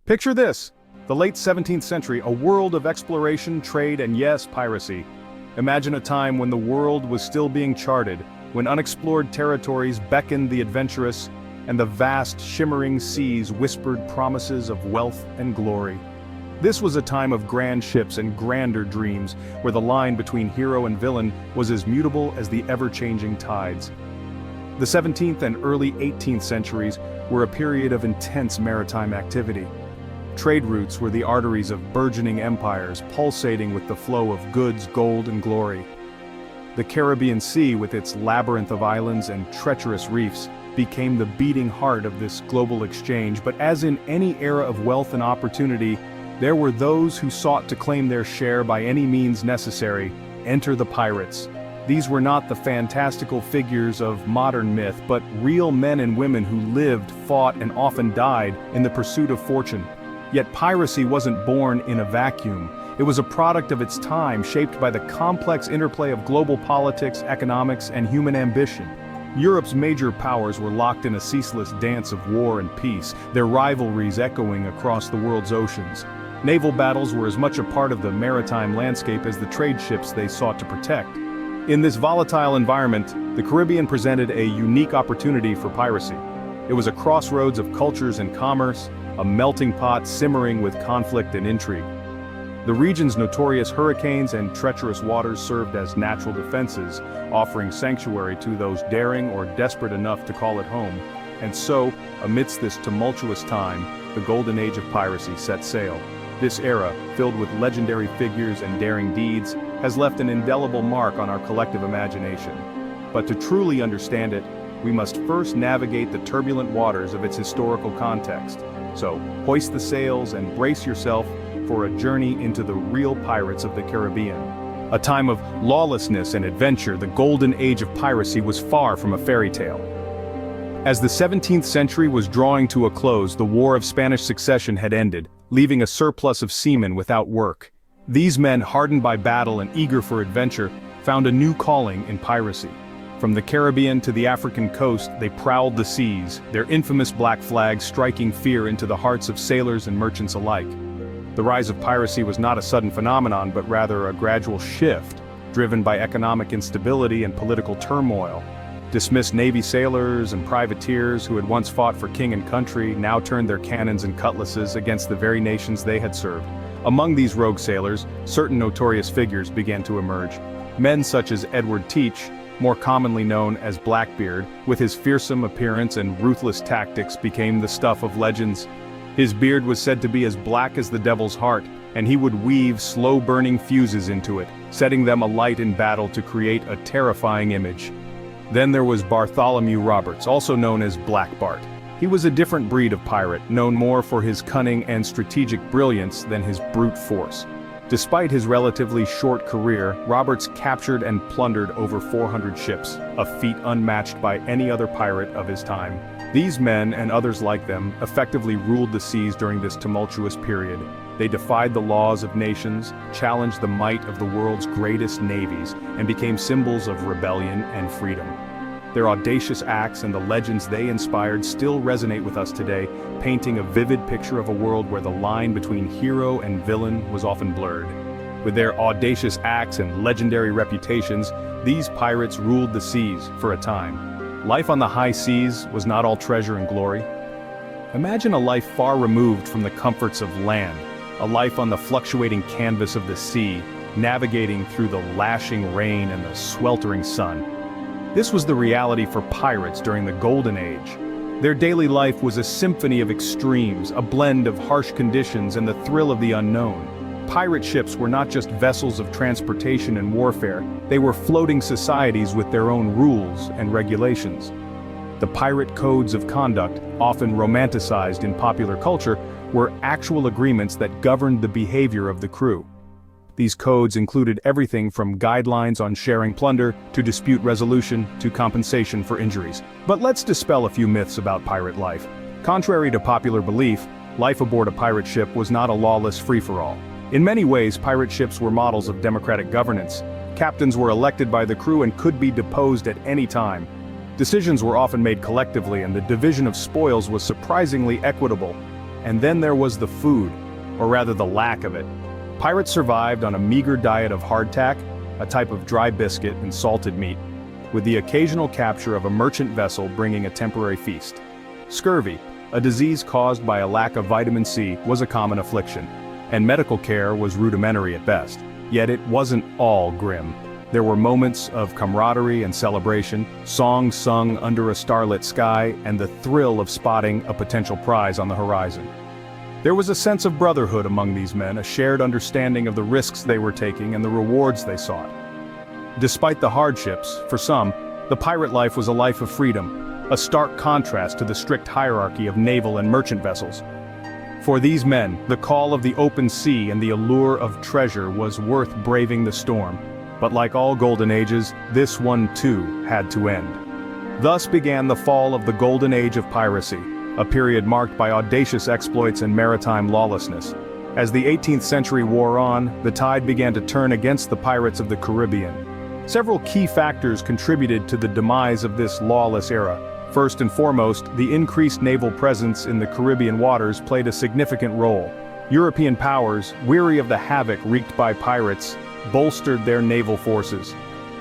Picture this, the late 17th century, a world of exploration, trade, and yes, piracy. Imagine a time when the world was still being charted, when unexplored territories beckoned the adventurous, and the vast, shimmering seas whispered promises of wealth and glory. This was a time of grand ships and grander dreams, where the line between hero and villain was as mutable as the ever-changing tides. The 17th and early 18th centuries were a period of intense maritime activity. Trade routes were the arteries of burgeoning empires, pulsating with the flow of goods, gold, and glory. The Caribbean Sea, with its labyrinth of islands and treacherous reefs, became the beating heart of this global exchange. But as in any era of wealth and opportunity, there were those who sought to claim their share by any means necessary. Enter the pirates. These were not the fantastical figures of modern myth, but real men and women who lived, fought, and often died in the pursuit of fortune. Yet piracy wasn't born in a vacuum. It was a product of its time, shaped by the complex interplay of global politics, economics, and human ambition. Europe's major powers were locked in a ceaseless dance of war and peace, their rivalries echoing across the world's oceans. Naval battles were as much a part of the maritime landscape as the trade ships they sought to protect. In this volatile environment, the Caribbean presented a unique opportunity for piracy. It was a crossroads of cultures and commerce, a melting pot simmering with conflict and intrigue. The region's notorious hurricanes and treacherous waters served as natural defenses, offering sanctuary to those daring or desperate enough to call it home. And so, amidst this tumultuous time, the golden age of piracy set sail. This era, filled with legendary figures and daring deeds, has left an indelible mark on our collective imagination. But to truly understand it, we must first navigate the turbulent waters of its historical context. So, hoist the sails and brace yourself for a journey into the real pirates of the Caribbean. A time of lawlessness and adventure, the golden age of piracy was far from a fairy tale. As the 17th century was drawing to a close, the War of Spanish Succession had ended, leaving a surplus of seamen without work. These men, hardened by battle and eager for adventure, found a new calling in piracy. From the Caribbean to the African coast, they prowled the seas, their infamous black flag striking fear into the hearts of sailors and merchants alike. The rise of piracy was not a sudden phenomenon, but rather a gradual shift, driven by economic instability and political turmoil. Dismissed Navy sailors and privateers who had once fought for king and country now turned their cannons and cutlasses against the very nations they had served. Among these rogue sailors, certain notorious figures began to emerge. Men such as Edward Teach, more commonly known as Blackbeard, with his fearsome appearance and ruthless tactics became the stuff of legends. His beard was said to be as black as the devil's heart, and he would weave slow-burning fuses into it, setting them alight in battle to create a terrifying image. Then there was Bartholomew Roberts, also known as Black Bart. He was a different breed of pirate, known more for his cunning and strategic brilliance than his brute force. Despite his relatively short career, Roberts captured and plundered over 400 ships, a feat unmatched by any other pirate of his time. These men, and others like them, effectively ruled the seas during this tumultuous period. They defied the laws of nations, challenged the might of the world's greatest navies, and became symbols of rebellion and freedom. Their audacious acts and the legends they inspired still resonate with us today, painting a vivid picture of a world where the line between hero and villain was often blurred. With their audacious acts and legendary reputations, these pirates ruled the seas for a time. Life on the high seas was not all treasure and glory. Imagine a life far removed from the comforts of land, a life on the fluctuating canvas of the sea, navigating through the lashing rain and the sweltering sun. This was the reality for pirates during the Golden Age. Their daily life was a symphony of extremes, a blend of harsh conditions and the thrill of the unknown. Pirate ships were not just vessels of transportation and warfare, they were floating societies with their own rules and regulations. The pirate codes of conduct, often romanticized in popular culture, were actual agreements that governed the behavior of the crew. These codes included everything from guidelines on sharing plunder, to dispute resolution, to compensation for injuries. But let's dispel a few myths about pirate life. Contrary to popular belief, life aboard a pirate ship was not a lawless free-for-all. In many ways, pirate ships were models of democratic governance. Captains were elected by the crew and could be deposed at any time. Decisions were often made collectively, and the division of spoils was surprisingly equitable. And then there was the food, or rather the lack of it. Pirates survived on a meager diet of hardtack, a type of dry biscuit and salted meat, with the occasional capture of a merchant vessel bringing a temporary feast. Scurvy, a disease caused by a lack of vitamin C, was a common affliction, and medical care was rudimentary at best. Yet it wasn't all grim. There were moments of camaraderie and celebration, songs sung under a starlit sky, and the thrill of spotting a potential prize on the horizon. There was a sense of brotherhood among these men, a shared understanding of the risks they were taking and the rewards they sought. Despite the hardships, for some, the pirate life was a life of freedom, a stark contrast to the strict hierarchy of naval and merchant vessels. For these men, the call of the open sea and the allure of treasure was worth braving the storm. But like all golden ages, this one too had to end. Thus began the fall of the golden age of piracy, a period marked by audacious exploits and maritime lawlessness. As the 18th century wore on, the tide began to turn against the pirates of the Caribbean. Several key factors contributed to the demise of this lawless era. First and foremost, the increased naval presence in the Caribbean waters played a significant role. European powers, weary of the havoc wreaked by pirates, bolstered their naval forces.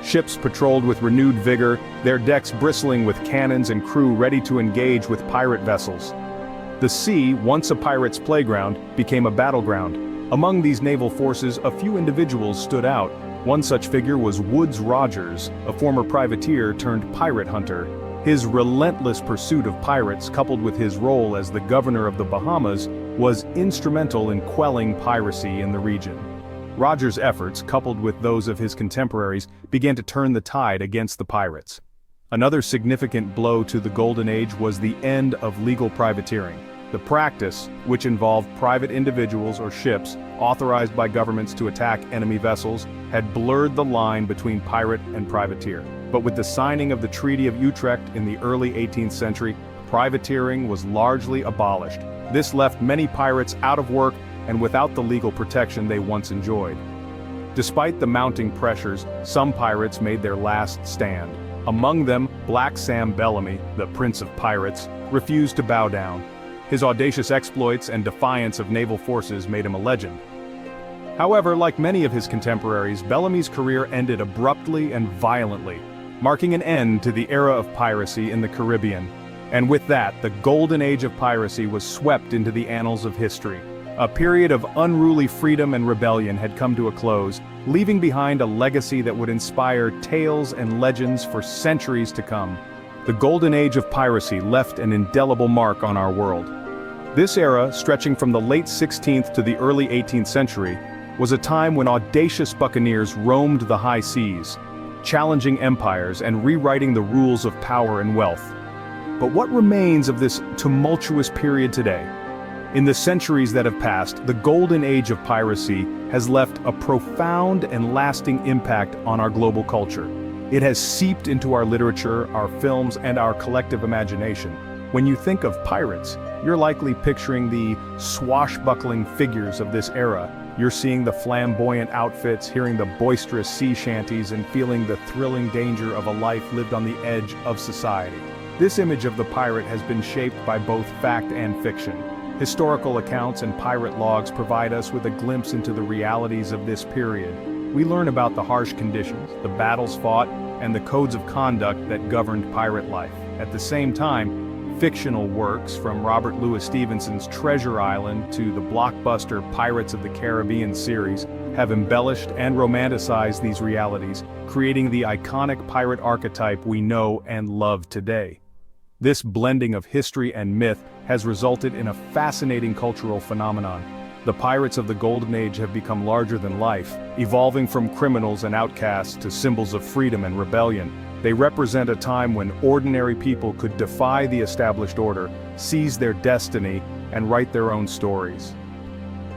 Ships patrolled with renewed vigor, their decks bristling with cannons and crew ready to engage with pirate vessels. The sea, once a pirate's playground, became a battleground. Among these naval forces, a few individuals stood out. One such figure was Woodes Rogers, a former privateer turned pirate hunter. His relentless pursuit of pirates, coupled with his role as the governor of the Bahamas, was instrumental in quelling piracy in the region. Rogers' efforts, coupled with those of his contemporaries, began to turn the tide against the pirates. Another significant blow to the Golden Age was the end of legal privateering. The practice, which involved private individuals or ships authorized by governments to attack enemy vessels, had blurred the line between pirate and privateer. But with the signing of the Treaty of Utrecht in the early 18th century, privateering was largely abolished. This left many pirates out of work and without the legal protection they once enjoyed. Despite the mounting pressures, some pirates made their last stand. Among them, Black Sam Bellamy, the Prince of Pirates, refused to bow down. His audacious exploits and defiance of naval forces made him a legend. However, like many of his contemporaries, Bellamy's career ended abruptly and violently, marking an end to the era of piracy in the Caribbean. And with that, the golden age of piracy was swept into the annals of history. A period of unruly freedom and rebellion had come to a close, leaving behind a legacy that would inspire tales and legends for centuries to come. The golden age of piracy left an indelible mark on our world. This era, stretching from the late 16th to the early 18th century, was a time when audacious buccaneers roamed the high seas, challenging empires and rewriting the rules of power and wealth. But what remains of this tumultuous period today? In the centuries that have passed, the golden age of piracy has left a profound and lasting impact on our global culture. It has seeped into our literature, our films, and our collective imagination. When you think of pirates, you're likely picturing the swashbuckling figures of this era. You're seeing the flamboyant outfits, hearing the boisterous sea shanties, and feeling the thrilling danger of a life lived on the edge of society. This image of the pirate has been shaped by both fact and fiction. Historical accounts and pirate logs provide us with a glimpse into the realities of this period. We learn about the harsh conditions, the battles fought, and the codes of conduct that governed pirate life. At the same time, fictional works from Robert Louis Stevenson's Treasure Island to the blockbuster Pirates of the Caribbean series have embellished and romanticized these realities, creating the iconic pirate archetype we know and love today. This blending of history and myth has resulted in a fascinating cultural phenomenon. The pirates of the Golden Age have become larger than life, evolving from criminals and outcasts to symbols of freedom and rebellion. They represent a time when ordinary people could defy the established order, seize their destiny, and write their own stories.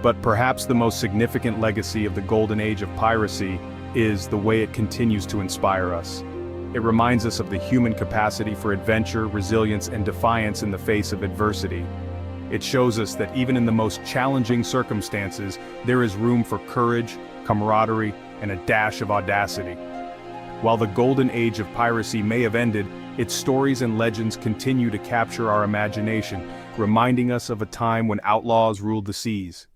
But perhaps the most significant legacy of the Golden Age of piracy is the way it continues to inspire us. It reminds us of the human capacity for adventure, resilience, and defiance in the face of adversity. It shows us that even in the most challenging circumstances, there is room for courage, camaraderie, and a dash of audacity. While the golden age of piracy may have ended, its stories and legends continue to capture our imagination, reminding us of a time when outlaws ruled the seas.